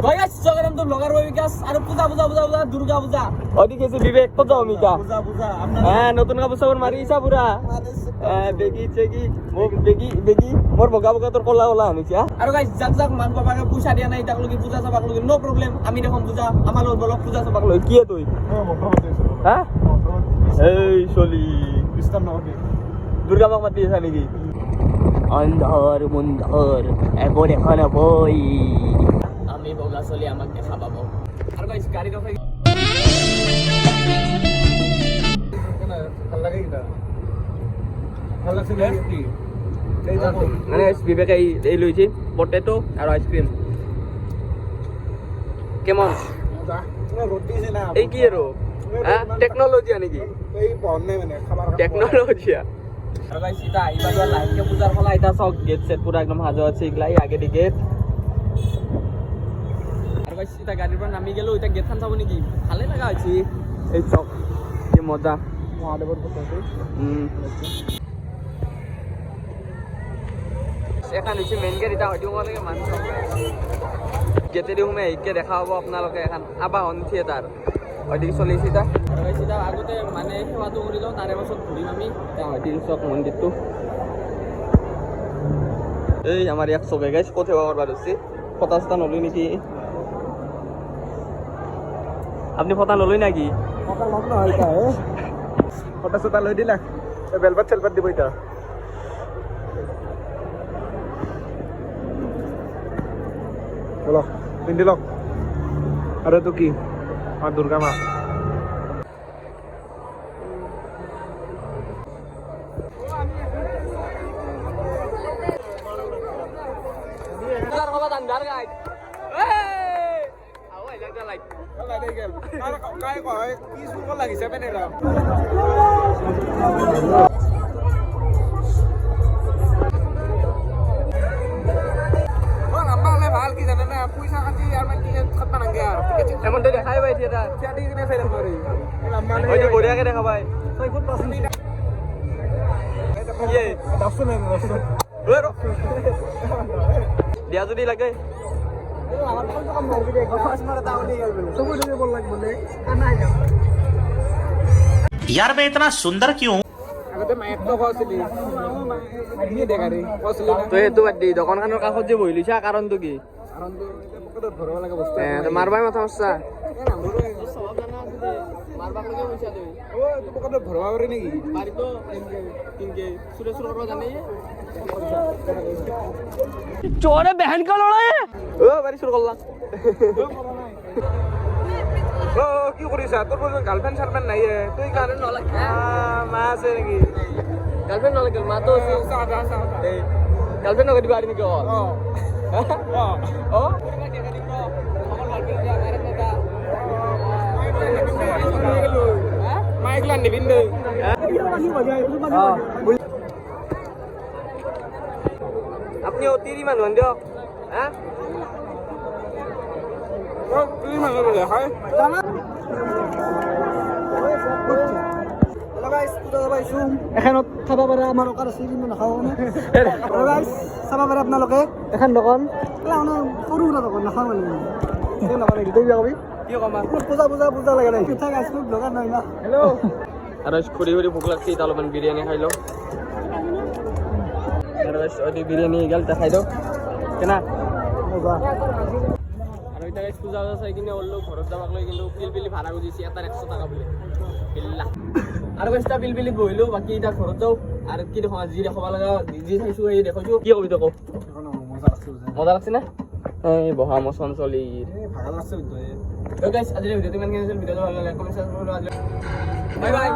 guys জগরাম তো লগার ওই গাছ আর পূজা দুর্গা পূজা ওদিকে যে বিবেক পূজা অমিকা পূজা হ্যাঁ নতুন কাপড় সাবর মারিছা পুরা বেগি চেগি বেগি মোর বগা তোর কলা আনিছি আর গাইস যাক মান বাবাকে পয়সা দিয়া নাই তাকলো কি পূজা সবাক লগে নো প্রবলেম আমি দেখম পূজা আমার লগ বলক পূজা সবাক লগে কি তুই হ্যাঁ এই চলি ইসলাম নাকি দুর্গা মা মাতি আছে নাকি অন্ধর মুন্ধর এখন এখানে বই আমি বগা চলি আমাক দেখা পাবো আর গাইস গাড়ি রখাই ভাল লাগে কিটা ভাল লাগছে কি মানে বিবেক এই লইছি পটেটো আর আইসক্রিম কেমন মজা পুরো রুটি আছে না এই কি এরো হ্যাঁ টেকনোলজি আনি কি এই বন্নে মানে খাবার টেকনোলজি আর গাইস এটা ইবাইয়া লাইনকে পূজার ফলা এটা সব গেট সেট পুরো একদম হাজা আছে ইগলাই আগে দিকে আর গাইস এটা গাড়ির পর নামি গেল ওইটা গেট খান যাব নাকি ভালো লাগা আছে এই সব কি মজা মহাদেবর কথা এখান হচ্ছে মেইন গেট এটা হয়তো লাগে মানুষ গেটে দি হুমে একে দেখা হব আপোনালোকে এখন আবাহন থিয়েটার ওইদিকে চলিছে এটা আৰু গাইস এটা আগতে মানে সেৱাটো কৰি যাওঁ তাৰে পাছত ঘূৰিম আমি এটা হয়দিন চক মন্দিৰটো এই আমাৰ ইয়াক চবে গাইস কোথাও করবার হচ্ছে ফটা চটা নলই নাকি আপনি ফটা নলই নাকি ফটা লগ না হইতা ফটা চটা লৈ দিলা বেলবাত চেলবাত দিব এটা বলো পিন্দি লক আরে তো কি আর দুর্গা মা লাগিছে ভাল কি জানে না পয়সা কাটি আর মানে টিকেট খাতবা নাগে আর এমন তো দেখাই পাই থিয়েটার থিয়েটার কিনে ফেল করে ওই যে বড়িয়াকে দেখা পাই তুই ফুট পাস নি ये 10 না 10 ওরে দিয়া যদি লাগে আমার তো কম লাগবে রে গফাস মারা দাও নি গেল তো বলে বল লাগবে নে কানা যাও यार मैं इतना सुंदर क्यों আগতে মাইক তো কইছিলি নিয়ে দেখা রে কইছিলি না তো এ তো বাদ দোকানখানৰ কাষত যে বহিলিছা কাৰণটো কি কাৰণটো পকেটত ভৰাব লাগে বস্তু তো মাৰবাই মাথা মস্তা সব জানা আছে মাৰবাক লাগে পয়সা দেই ও তো পকেটত ভৰাব পারে নেকি পারি তো কিনকে সুরে করবা জানে চোরে बहन का লড়াই ও বাড়ি শুরু করলা ও কি করিস তোর গার্লফ্রেন্ড সার্ফেন্ড নাই তুই কারণ নলা মা আছে নাকি গার্লফ্রেন্ড নলা মা তো গার্লফ্রেন্ড নকে দিবা আর নাকি ও মাইক লান নিবিন দে আপনি ও তিরি মানুষ দিয়ক হ্যাঁ এখানত খাব পাৰে আমাৰ অকাৰ আছে কিন্তু নাখাওঁ গাইছ চাব পাৰে আপোনালোকে এখন দোকান সৰু সুৰা দোকান নাখাওঁ মানে নকৰে কি যাবি কি কম পূজা লাগে নাই পিঠা গাইছ মোক দোকান নাই না হেল্ল' আৰু খুৰি ভোক লাগছে এতিয়া অলপমান বিৰিয়ানী খাই লওঁ আৰু বিৰিয়ানী গেল খাই দিওঁ কেনা মজা আৰু এতিয়া গাইছ পূজা চাই কিনে ওলো ঘৰত যাবাক লৈ কিন্তু পিলপিলি ভাড়া খুজিছে এটাৰ 100 টাকা বোলে বিল্লা আৰু গাইছ পিলপিলিত বহিলো বাকী এতিয়া ঘৰত যাওঁ আৰু কি দেখো যি দেখাব লগা যি চাইছো এই দেখাইছো কি কবি তক মজা লাগছে না এই বহা মচন চলি ভাগা লাগছে গাইছ আজিৰ ভিডিঅ'টো ইমানখিনি আছিল ভিডিঅ'টো ভাল লাগিলে কমেণ্ট বাই বাই